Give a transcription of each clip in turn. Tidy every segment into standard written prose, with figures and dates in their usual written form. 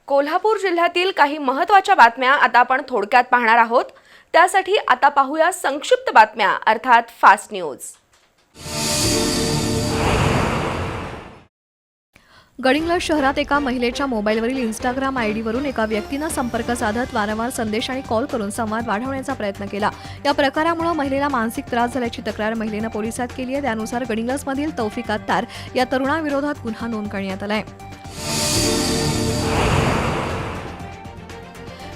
कोल्हापूर जिल्ह्यातील काही महत्त्वाच्या बातम्या आता आपण थोडक्यात पाहणार आहोत। त्यासाठी आता पाहूया संक्षिप्त बातम्या अर्थात फास्ट न्यूज। गडिंग्लज शहरात एका महिलेच्या मोबाईलवरील इंस्टाग्राम आयडीवरून एका व्यक्तीने संपर्क साधत वारंवार संदेश आणि कॉल करून संवाद वाढवण्याचा प्रयत्न केला। या प्रकारामुळे महिलेला मानसिक त्रास झाल्याची तक्रार महिलेने पोलिसात केली आहे। त्यानुसार गडिंग्लजमधील तौफिक अत्तार या तरुणाविरोधात गुन्हा नोंद करण्यात आला आहे।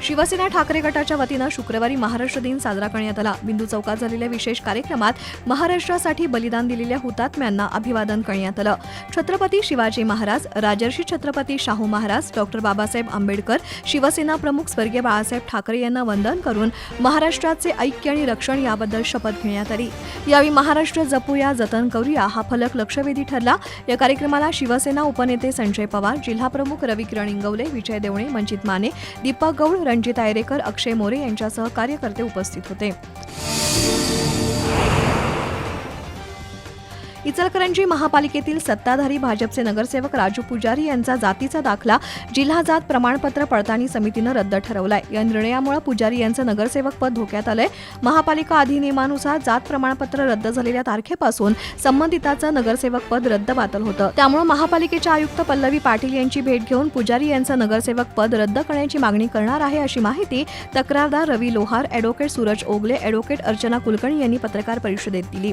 शिवसेना ठाकरे गटाच्या वतीने शुक्रवारी महाराष्ट्र दिन साजरा करण्यात आला। बिंदू चौकात झालेल्या विशेष कार्यक्रमात महाराष्ट्रासाठी बलिदान दिलेल्या हुतात्म्यांना अभिवादन करण्यात आलं। छत्रपती शिवाजी महाराज, राजर्षी छत्रपती शाहू महाराज, डॉक्टर बाबासाहेब आंबेडकर, शिवसेना प्रमुख स्वर्गीय बाळासाहेब ठाकरे यांना वंदन करून महाराष्ट्राचे ऐक्य आणि रक्षण याबद्दल शपथ घेण्यात आली। यावेळी महाराष्ट्र जपूया जतन करूया हा फलक लक्षवेधी ठरला। या कार्यक्रमाला शिवसेना उपनेते संजय पवार, जिल्हा प्रमुख रवी किरण इंगवले, विजय देवणे, मंजित माने, दीपक गौड, रणजित आयरेकर, अक्षय मोरे यांच्यासह कार्यकर्ते उपस्थित होते। इचलकरंजी महापालिकेतील सत्ताधारी भाजपचे नगरसेवक राजू पुजारी यांचा जातीचा दाखला जिल्हा जात प्रमाणपत्र पडताळणी समितीने रद्द ठरवलाय। या निर्णयामुळे पुजारी यांचं नगरसेवक पद धोक्यात आलंय। महापालिका अधिनियमानुसार जात प्रमाणपत्र रद्द झालेल्या तारखेपासून संबंधिताचं नगरसेवक पद रद्दबातल होतं। त्यामुळे महापालिकेच्या आयुक्त पल्लवी पाटील यांची भेट घेऊन पुजारी यांचं नगरसेवक पद रद्द करण्याची मागणी करणार आहे, अशी माहिती तक्रारदार रवी लोहार, ॲडव्होकेट सूरज ओगले, ॲडव्होकेट अर्चना कुलकर्णी यांनी पत्रकार परिषदेत दिली।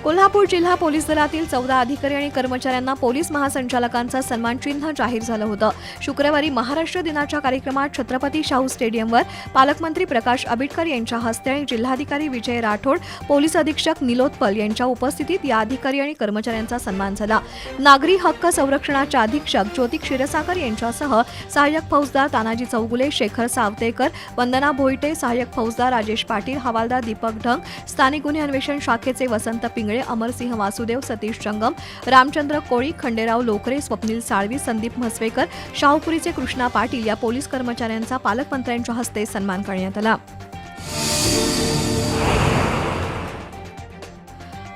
कोल्हापूर जिल्हा पोलीस दलातील 14 अधिकारी आणि कर्मचाऱ्यांना पोलीस महासंचालकांचा सन्मान चिन्ह जाहीर झालं होतं। शुक्रवारी महाराष्ट्र दिनाच्या कार्यक्रमात छत्रपती शाहू स्टेडियमवर पालकमंत्री प्रकाश आंबेडकर यांच्या हस्ते आणि जिल्हाधिकारी विजय राठोड, पोलीस अधीक्षक निलोत्पल यांच्या उपस्थितीत या अधिकारी आणि कर्मचाऱ्यांचा सन्मान झाला। नागरी हक्क संरक्षणाच्या अधीक्षक ज्योती क्षीरसागर यांच्यासह सहाय्यक फौजदार तानाजी चौगुले, शेखर सावतेकर, वंदना भोईटे, सहाय्यक फौजदार राजेश पाटील, हवालदार दीपक ढंग, स्थानिक गुन्हे अन्वेषण शाखेचे वसंत पिंगळे, अमरसिंह वासुदेव, सतीश जंगम, रामचंद्र कोळी, खंडेराव लोकरे, स्वप्नील साळवी, संदीप म्हसवेकर, शाहूपुरीचे कृष्णा पाटील या पोलीस कर्मचाऱ्यांचा पालकमंत्र्यांच्या हस्ते सन्मान करण्यात आला।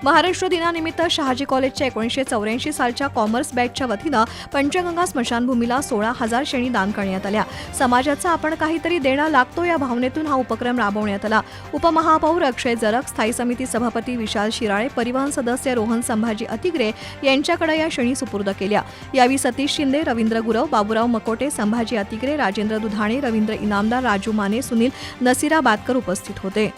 महाराष्ट्र दिनानिमित्त शहाजी कॉलेजच्या 1984 सालच्या कॉमर्स बॅचच्या वतीनं पंचगंगा स्मशानभूमीला 16,000 शेणी दान करण्यात आल्या। समाजाचा आपण काहीतरी देणं लागतो या भावनेतून हा उपक्रम राबवण्यात आला। उपमहापौर अक्षय जरग, स्थायी समिती सभापती विशाल शिराळे, परिवहन सदस्य रोहन संभाजी अतिग्रे यांच्याकडे या शेणी सुपूर्द केल्या। यावेळी सतीश शिंदे, रवींद्र गुरव, बाबूराव मकोटे, संभाजी अतिग्रे, राजेंद्र दुधाणे, रवींद्र इनामदार, राजू माने, सुनील नसिराबादकर उपस्थित होते।